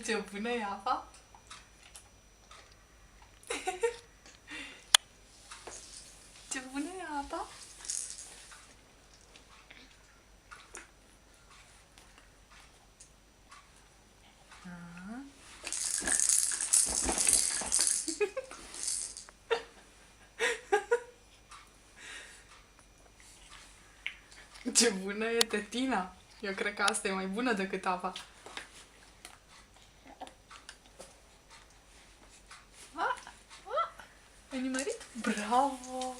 Ce bună e apa? Ce bună e apa? Ce bună e tetina! Eu cred că asta e mai bună decât apa. Ai nimerit? Bravo!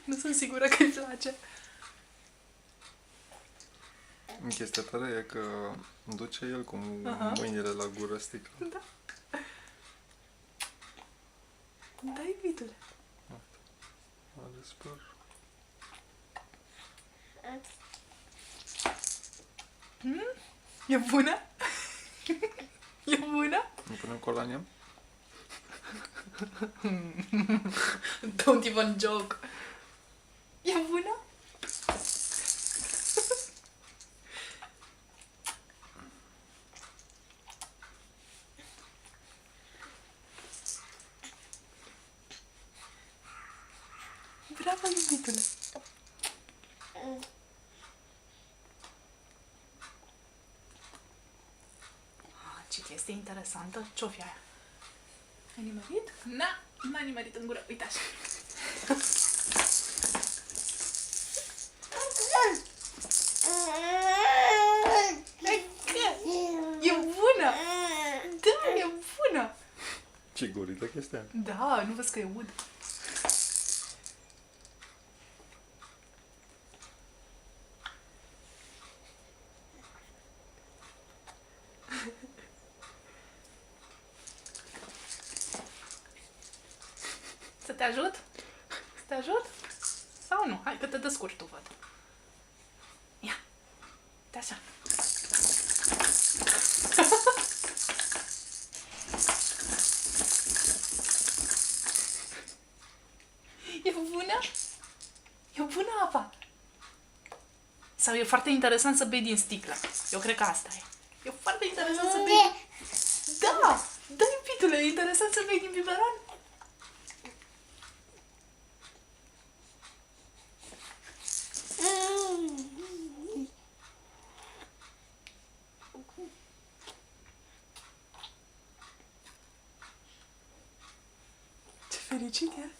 Nu sunt sigură că îi place. Chestia tare e că duce el cu mâinile la gură sticla. Da. Da, iubitule. Are spăr. E bună? E bună? Nu punem cola în ea? Don't even joke. E bună? Bravo, iubitule. Ce chestie interesantă. Ce-o fi aia? Ai nimerit? N-a nimerit în gură. Uite așa. E bună! Da, e bună! Ce gurită chestia? Da, nu vezi că e ud. Să te ajut? Să te ajut? Sau nu? Hai că te descurci tu, văd. Ia. De așa. E bună? E bună apa? Sau e foarte interesant să bei din sticlă? Eu cred că asta e. E foarte interesant să bei... Da! Da, iubitule, e interesant să bei din biberon? Ce fericit e!